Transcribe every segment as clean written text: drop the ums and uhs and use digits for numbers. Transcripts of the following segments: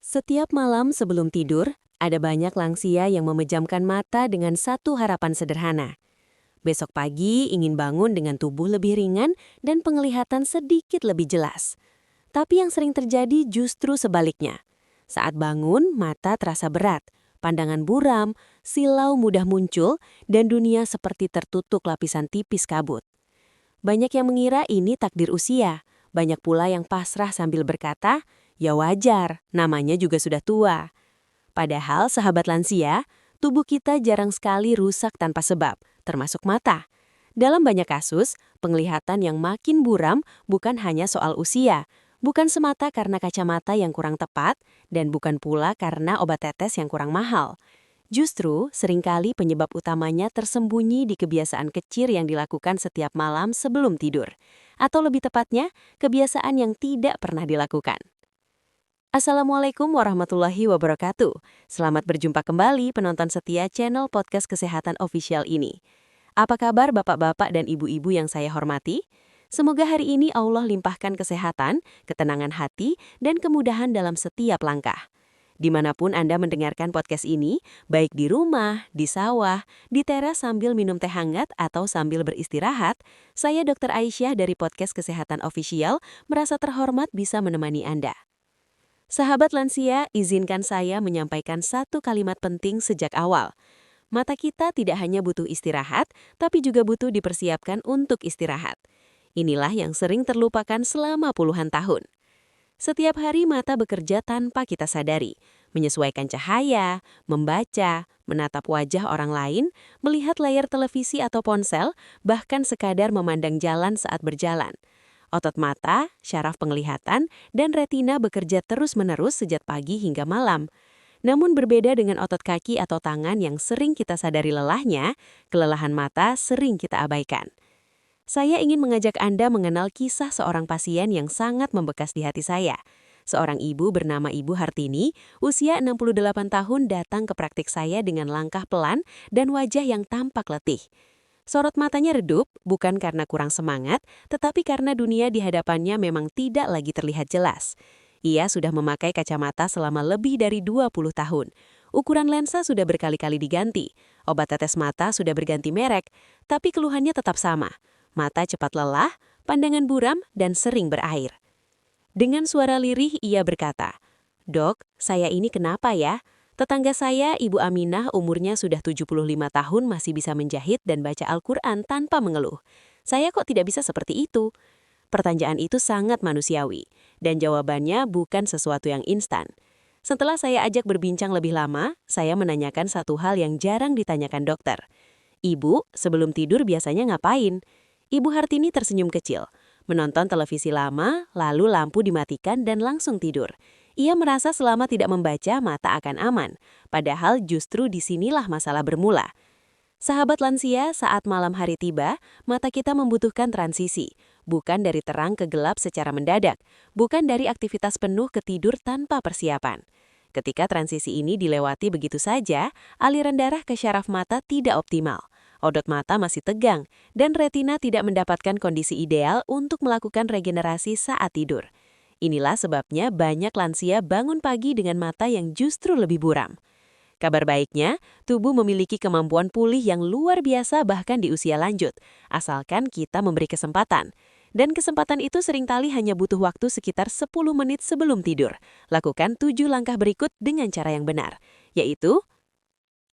Setiap malam sebelum tidur, ada banyak lansia yang memejamkan mata dengan satu harapan sederhana. Besok pagi ingin bangun dengan tubuh lebih ringan dan penglihatan sedikit lebih jelas. Tapi yang sering terjadi justru sebaliknya. Saat bangun, mata terasa berat, pandangan buram, silau mudah muncul, dan dunia seperti tertutup lapisan tipis kabut. Banyak yang mengira ini takdir usia. Banyak pula yang pasrah sambil berkata, "Ya wajar, namanya juga sudah tua." Padahal sahabat lansia, tubuh kita jarang sekali rusak tanpa sebab, termasuk mata. Dalam banyak kasus, penglihatan yang makin buram bukan hanya soal usia, bukan semata karena kacamata yang kurang tepat, dan bukan pula karena obat tetes yang kurang mahal. Justru, seringkali penyebab utamanya tersembunyi di kebiasaan kecil yang dilakukan setiap malam sebelum tidur. Atau lebih tepatnya, kebiasaan yang tidak pernah dilakukan. Assalamualaikum warahmatullahi wabarakatuh. Selamat berjumpa kembali penonton setia channel podcast kesehatan official ini. Apa kabar bapak-bapak dan ibu-ibu yang saya hormati? Semoga hari ini Allah limpahkan kesehatan, ketenangan hati, dan kemudahan dalam setiap langkah. Dimanapun Anda mendengarkan podcast ini, baik di rumah, di sawah, di teras sambil minum teh hangat atau sambil beristirahat, saya Dr. Aisyah dari podcast Kesehatan Official merasa terhormat bisa menemani Anda. Sahabat lansia, izinkan saya menyampaikan satu kalimat penting sejak awal. Mata kita tidak hanya butuh istirahat, tapi juga butuh dipersiapkan untuk istirahat. Inilah yang sering terlupakan selama puluhan tahun. Setiap hari mata bekerja tanpa kita sadari, menyesuaikan cahaya, membaca, menatap wajah orang lain, melihat layar televisi atau ponsel, bahkan sekadar memandang jalan saat berjalan. Otot mata, syaraf penglihatan, dan retina bekerja terus-menerus sejak pagi hingga malam. Namun berbeda dengan otot kaki atau tangan yang sering kita sadari lelahnya, kelelahan mata sering kita abaikan. Saya ingin mengajak Anda mengenal kisah seorang pasien yang sangat membekas di hati saya. Seorang ibu bernama Ibu Hartini, usia 68 tahun datang ke praktik saya dengan langkah pelan dan wajah yang tampak letih. Sorot matanya redup, bukan karena kurang semangat, tetapi karena dunia di hadapannya memang tidak lagi terlihat jelas. Ia sudah memakai kacamata selama lebih dari 20 tahun. Ukuran lensa sudah berkali-kali diganti, obat tetes mata sudah berganti merek, tapi keluhannya tetap sama. Mata cepat lelah, pandangan buram, dan sering berair. Dengan suara lirih ia berkata, "Dok, saya ini kenapa ya? Tetangga saya, Ibu Aminah, umurnya sudah 75 tahun masih bisa menjahit dan baca Al-Quran tanpa mengeluh. Saya kok tidak bisa seperti itu?" Pertanyaan itu sangat manusiawi, dan jawabannya bukan sesuatu yang instan. Setelah saya ajak berbincang lebih lama, saya menanyakan satu hal yang jarang ditanyakan dokter. "Ibu, sebelum tidur biasanya ngapain?" Ibu Hartini tersenyum kecil, menonton televisi lama, lalu lampu dimatikan dan langsung tidur. Ia merasa selama tidak membaca, mata akan aman. Padahal justru disinilah masalah bermula. Sahabat lansia, saat malam hari tiba, mata kita membutuhkan transisi. Bukan dari terang ke gelap secara mendadak. Bukan dari aktivitas penuh ke tidur tanpa persiapan. Ketika transisi ini dilewati begitu saja, aliran darah ke syaraf mata tidak optimal. Otot mata masih tegang, dan retina tidak mendapatkan kondisi ideal untuk melakukan regenerasi saat tidur. Inilah sebabnya banyak lansia bangun pagi dengan mata yang justru lebih buram. Kabar baiknya, tubuh memiliki kemampuan pulih yang luar biasa bahkan di usia lanjut, asalkan kita memberi kesempatan. Dan kesempatan itu seringkali hanya butuh waktu sekitar 10 menit sebelum tidur. Lakukan 7 langkah berikut dengan cara yang benar, yaitu: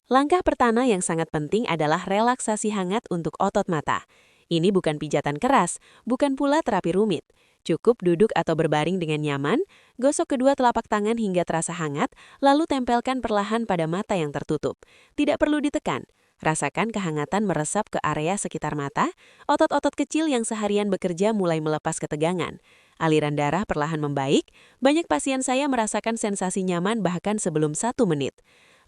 langkah pertama yang sangat penting adalah relaksasi hangat untuk otot mata. Ini bukan pijatan keras, bukan pula terapi rumit. Cukup duduk atau berbaring dengan nyaman, gosok kedua telapak tangan hingga terasa hangat, lalu tempelkan perlahan pada mata yang tertutup. Tidak perlu ditekan. Rasakan kehangatan meresap ke area sekitar mata, otot-otot kecil yang seharian bekerja mulai melepas ketegangan. Aliran darah perlahan membaik, banyak pasien saya merasakan sensasi nyaman bahkan sebelum 1 menit.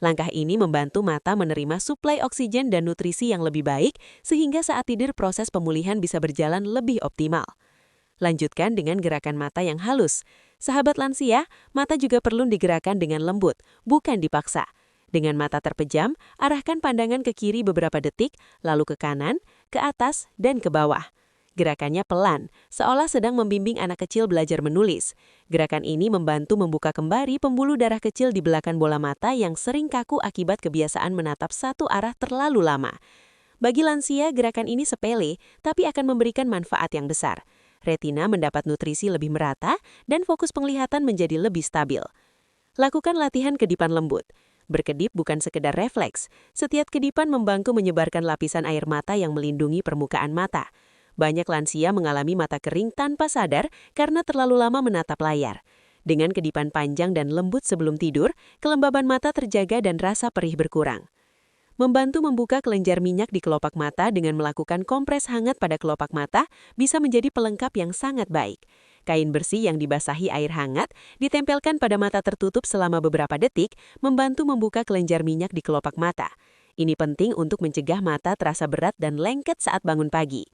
Langkah ini membantu mata menerima suplai oksigen dan nutrisi yang lebih baik, sehingga saat tidur proses pemulihan bisa berjalan lebih optimal. Lanjutkan dengan gerakan mata yang halus. Sahabat lansia, mata juga perlu digerakkan dengan lembut, bukan dipaksa. Dengan mata terpejam, arahkan pandangan ke kiri beberapa detik, lalu ke kanan, ke atas, dan ke bawah. Gerakannya pelan, seolah sedang membimbing anak kecil belajar menulis. Gerakan ini membantu membuka kembali pembuluh darah kecil di belakang bola mata yang sering kaku akibat kebiasaan menatap satu arah terlalu lama. Bagi lansia, gerakan ini sepele, tapi akan memberikan manfaat yang besar. Retina mendapat nutrisi lebih merata, dan fokus penglihatan menjadi lebih stabil. Lakukan latihan kedipan lembut. Berkedip bukan sekedar refleks. Setiap kedipan membantu menyebarkan lapisan air mata yang melindungi permukaan mata. Banyak lansia mengalami mata kering tanpa sadar karena terlalu lama menatap layar. Dengan kedipan panjang dan lembut sebelum tidur, kelembaban mata terjaga dan rasa perih berkurang. Membantu membuka kelenjar minyak di kelopak mata dengan melakukan kompres hangat pada kelopak mata bisa menjadi pelengkap yang sangat baik. Kain bersih yang dibasahi air hangat ditempelkan pada mata tertutup selama beberapa detik membantu membuka kelenjar minyak di kelopak mata. Ini penting untuk mencegah mata terasa berat dan lengket saat bangun pagi.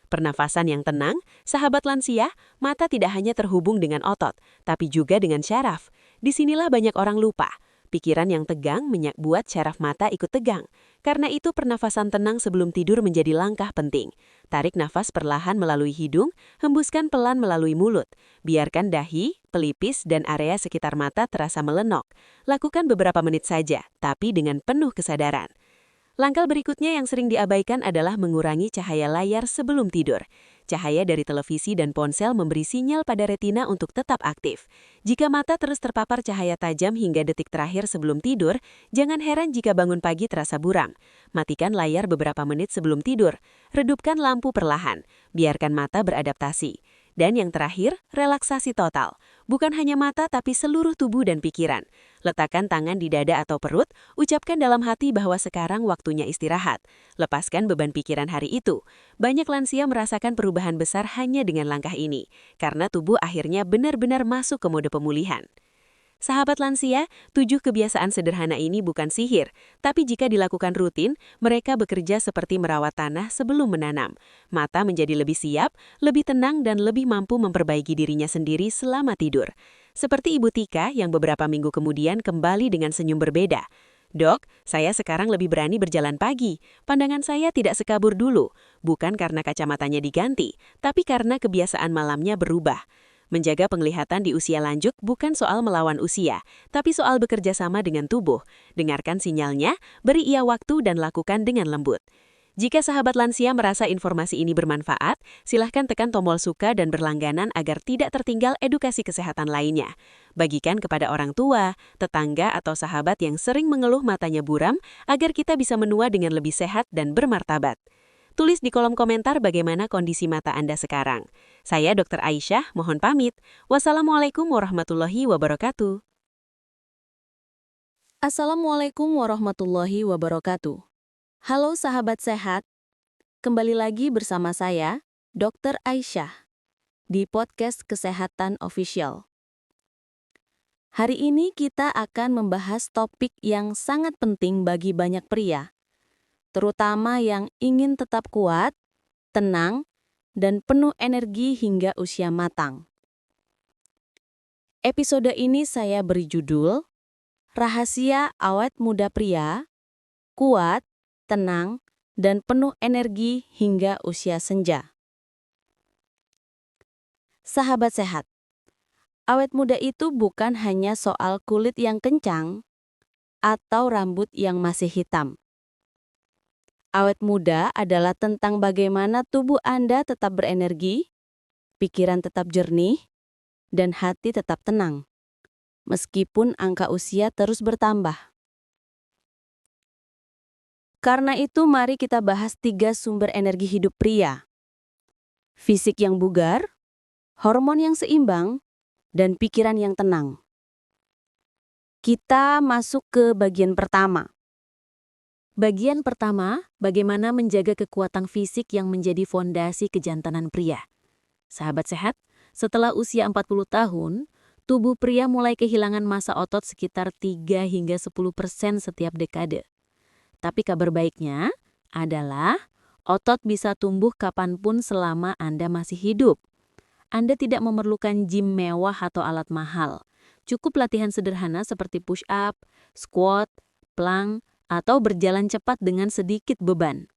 Pernafasan yang tenang, sahabat lansia, mata tidak hanya terhubung dengan otot, tapi juga dengan syaraf. Disinilah banyak orang lupa. Pikiran yang tegang membuat syaraf mata ikut tegang. Karena itu pernafasan tenang sebelum tidur menjadi langkah penting. Tarik nafas perlahan melalui hidung, hembuskan pelan melalui mulut. Biarkan dahi, pelipis, dan area sekitar mata terasa melenok. Lakukan beberapa menit saja, tapi dengan penuh kesadaran. Langkah berikutnya yang sering diabaikan adalah mengurangi cahaya layar sebelum tidur. Cahaya dari televisi dan ponsel memberi sinyal pada retina untuk tetap aktif. Jika mata terus terpapar cahaya tajam hingga detik terakhir sebelum tidur, jangan heran jika bangun pagi terasa buram. Matikan layar beberapa menit sebelum tidur. Redupkan lampu perlahan. Biarkan mata beradaptasi. Dan yang terakhir, relaksasi total. Bukan hanya mata tapi seluruh tubuh dan pikiran. Letakkan tangan di dada atau perut, ucapkan dalam hati bahwa sekarang waktunya istirahat. Lepaskan beban pikiran hari itu. Banyak lansia merasakan perubahan besar hanya dengan langkah ini, karena tubuh akhirnya benar-benar masuk ke mode pemulihan. Sahabat lansia, 7 kebiasaan sederhana ini bukan sihir, tapi jika dilakukan rutin, mereka bekerja seperti merawat tanah sebelum menanam. Mata menjadi lebih siap, lebih tenang, dan lebih mampu memperbaiki dirinya sendiri selama tidur. Seperti Ibu Tika yang beberapa minggu kemudian kembali dengan senyum berbeda. Dok, saya sekarang lebih berani berjalan pagi. Pandangan saya tidak sekabur dulu. Bukan karena kacamatanya diganti, tapi karena kebiasaan malamnya berubah. Menjaga penglihatan di usia lanjut bukan soal melawan usia, tapi soal bekerja sama dengan tubuh. Dengarkan sinyalnya, beri ia waktu dan lakukan dengan lembut. Jika sahabat lansia merasa informasi ini bermanfaat, silahkan tekan tombol suka dan berlangganan agar tidak tertinggal edukasi kesehatan lainnya. Bagikan kepada orang tua, tetangga, atau sahabat yang sering mengeluh matanya buram agar kita bisa menua dengan lebih sehat dan bermartabat. Tulis di kolom komentar bagaimana kondisi mata Anda sekarang. Saya Dr. Aisyah, mohon pamit. Wassalamualaikum warahmatullahi wabarakatuh. Assalamualaikum warahmatullahi wabarakatuh. Halo sahabat sehat, kembali lagi bersama saya, Dr. Aisyah, di podcast Kesehatan Official. Hari ini kita akan membahas topik yang sangat penting bagi banyak pria, terutama yang ingin tetap kuat, tenang, dan penuh energi hingga usia matang. Episode ini saya beri judul, Rahasia Awet Muda Pria, Kuat, Tenang, dan Penuh Energi hingga Usia Senja. Sahabat sehat, awet muda itu bukan hanya soal kulit yang kencang atau rambut yang masih hitam. Awet muda adalah tentang bagaimana tubuh Anda tetap berenergi, pikiran tetap jernih, dan hati tetap tenang, meskipun angka usia terus bertambah. Karena itu mari kita bahas 3 sumber energi hidup pria. Fisik yang bugar, hormon yang seimbang, dan pikiran yang tenang. Kita masuk ke bagian pertama. Bagian pertama, bagaimana menjaga kekuatan fisik yang menjadi fondasi kejantanan pria. Sahabat sehat, setelah usia 40 tahun, tubuh pria mulai kehilangan massa otot sekitar 3 hingga 10% setiap dekade. Tapi kabar baiknya adalah otot bisa tumbuh kapanpun selama Anda masih hidup. Anda tidak memerlukan gym mewah atau alat mahal. Cukup latihan sederhana seperti push up, squat, plank, atau berjalan cepat dengan sedikit beban.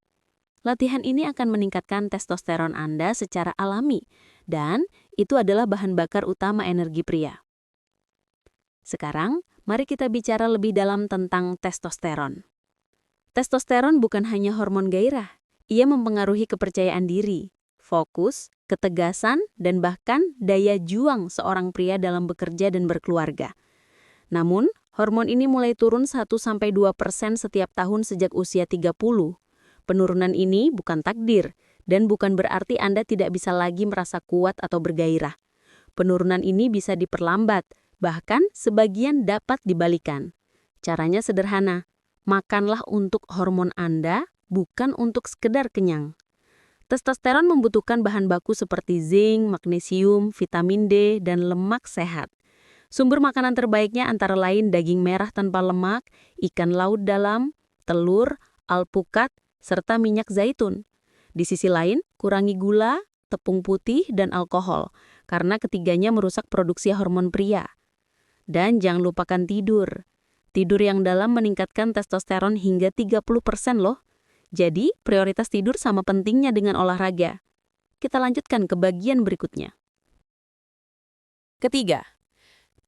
Latihan ini akan meningkatkan testosteron Anda secara alami, dan itu adalah bahan bakar utama energi pria. Sekarang, mari kita bicara lebih dalam tentang testosteron. Testosteron bukan hanya hormon gairah, ia mempengaruhi kepercayaan diri, fokus, ketegasan, dan bahkan daya juang seorang pria dalam bekerja dan berkeluarga. Namun, hormon ini mulai turun 1-2% setiap tahun sejak usia 30. Penurunan ini bukan takdir, dan bukan berarti Anda tidak bisa lagi merasa kuat atau bergairah. Penurunan ini bisa diperlambat, bahkan sebagian dapat dibalikan. Caranya sederhana, makanlah untuk hormon Anda, bukan untuk sekedar kenyang. Testosteron membutuhkan bahan baku seperti zinc, magnesium, vitamin D, dan lemak sehat. Sumber makanan terbaiknya antara lain daging merah tanpa lemak, ikan laut dalam, telur, alpukat, serta minyak zaitun. Di sisi lain, kurangi gula, tepung putih, dan alkohol, karena ketiganya merusak produksi hormon pria. Dan jangan lupakan tidur. Tidur yang dalam meningkatkan testosteron hingga 30% loh. Jadi, prioritas tidur sama pentingnya dengan olahraga. Kita lanjutkan ke bagian berikutnya. Ketiga,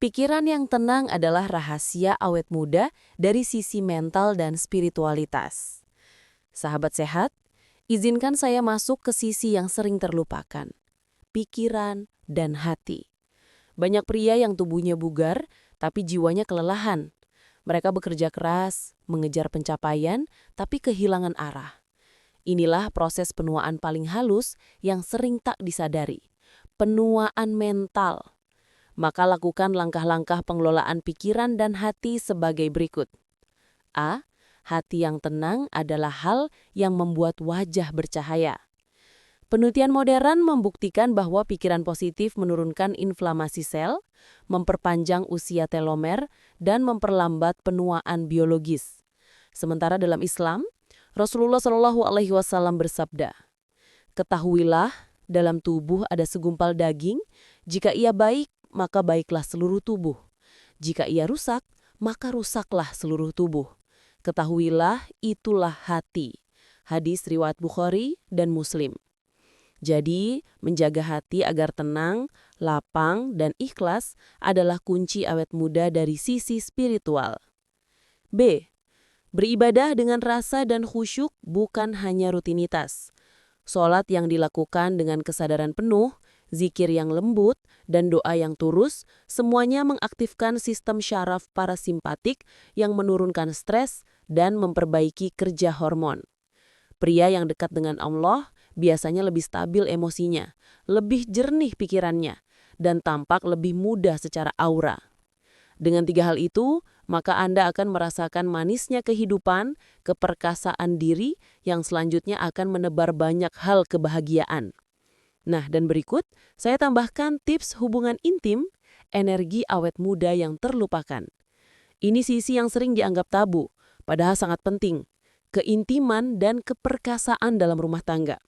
pikiran yang tenang adalah rahasia awet muda dari sisi mental dan spiritualitas. Sahabat sehat, izinkan saya masuk ke sisi yang sering terlupakan, pikiran dan hati. Banyak pria yang tubuhnya bugar, tapi jiwanya kelelahan. Mereka bekerja keras, mengejar pencapaian, tapi kehilangan arah. Inilah proses penuaan paling halus yang sering tak disadari. Penuaan mental. Maka lakukan langkah-langkah pengelolaan pikiran dan hati sebagai berikut. A. Hati yang tenang adalah hal yang membuat wajah bercahaya. Penelitian modern membuktikan bahwa pikiran positif menurunkan inflamasi sel, memperpanjang usia telomer, dan memperlambat penuaan biologis. Sementara dalam Islam, Rasulullah SAW bersabda, "Ketahuilah, dalam tubuh ada segumpal daging, jika ia baik, maka baiklah seluruh tubuh. Jika ia rusak, maka rusaklah seluruh tubuh. Ketahuilah, itulah hati." Hadis riwayat Bukhari dan Muslim. Jadi, menjaga hati agar tenang, lapang, dan ikhlas adalah kunci awet muda dari sisi spiritual. B. Beribadah dengan rasa dan khusyuk bukan hanya rutinitas. Sholat yang dilakukan dengan kesadaran penuh, zikir yang lembut, dan doa yang tulus, semuanya mengaktifkan sistem syaraf parasimpatik yang menurunkan stres dan memperbaiki kerja hormon. Pria yang dekat dengan Allah biasanya lebih stabil emosinya, lebih jernih pikirannya, dan tampak lebih mudah secara aura. Dengan 3 hal itu, maka Anda akan merasakan manisnya kehidupan, keperkasaan diri yang selanjutnya akan menebar banyak hal kebahagiaan. Nah, dan berikut saya tambahkan tips hubungan intim, energi awet muda yang terlupakan. Ini sisi yang sering dianggap tabu, padahal sangat penting. Keintiman dan keperkasaan dalam rumah tangga.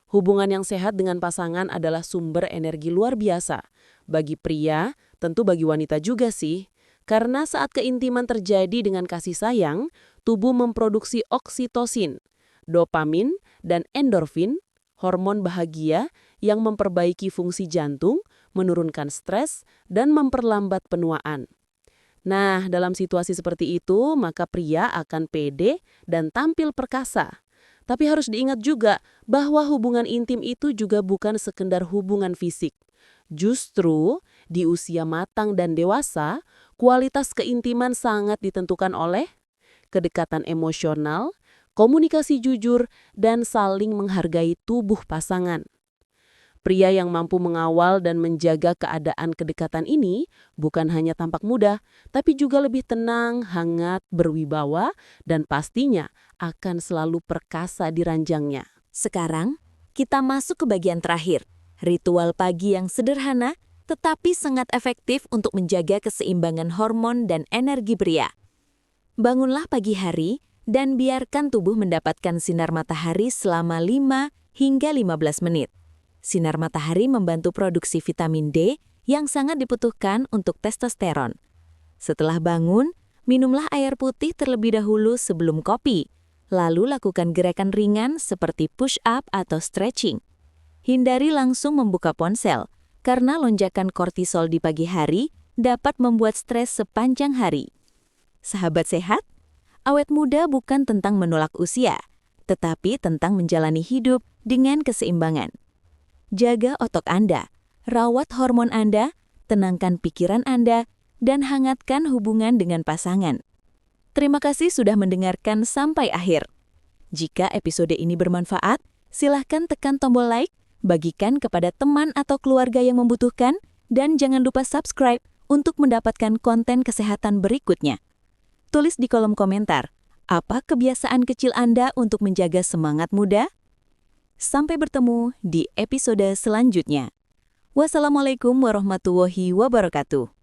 Hubungan yang sehat dengan pasangan adalah sumber energi luar biasa. Bagi pria, tentu bagi wanita juga sih. Karena saat keintiman terjadi dengan kasih sayang, tubuh memproduksi oksitosin, dopamin, dan endorfin, hormon bahagia yang memperbaiki fungsi jantung, menurunkan stres, dan memperlambat penuaan. Nah, dalam situasi seperti itu, maka pria akan pede dan tampil perkasa. Tapi harus diingat juga bahwa hubungan intim itu juga bukan sekedar hubungan fisik. Justru, di usia matang dan dewasa, kualitas keintiman sangat ditentukan oleh kedekatan emosional, komunikasi jujur, dan saling menghargai tubuh pasangan. Pria yang mampu mengawal dan menjaga keadaan kedekatan ini bukan hanya tampak muda, tapi juga lebih tenang, hangat, berwibawa, dan pastinya akan selalu perkasa di ranjangnya. Sekarang, kita masuk ke bagian terakhir. Ritual pagi yang sederhana, tetapi sangat efektif untuk menjaga keseimbangan hormon dan energi pria. Bangunlah pagi hari dan biarkan tubuh mendapatkan sinar matahari selama 5 hingga 15 menit. Sinar matahari membantu produksi vitamin D yang sangat dibutuhkan untuk testosteron. Setelah bangun, minumlah air putih terlebih dahulu sebelum kopi. Lalu lakukan gerakan ringan seperti push-up atau stretching. Hindari langsung membuka ponsel, karena lonjakan kortisol di pagi hari dapat membuat stres sepanjang hari. Sahabat sehat, awet muda bukan tentang menolak usia, tetapi tentang menjalani hidup dengan keseimbangan. Jaga otot Anda, rawat hormon Anda, tenangkan pikiran Anda, dan hangatkan hubungan dengan pasangan. Terima kasih sudah mendengarkan sampai akhir. Jika episode ini bermanfaat, silahkan tekan tombol like, bagikan kepada teman atau keluarga yang membutuhkan, dan jangan lupa subscribe untuk mendapatkan konten kesehatan berikutnya. Tulis di kolom komentar, apa kebiasaan kecil Anda untuk menjaga semangat muda? Sampai bertemu di episode selanjutnya. Wassalamualaikum warahmatullahi wabarakatuh.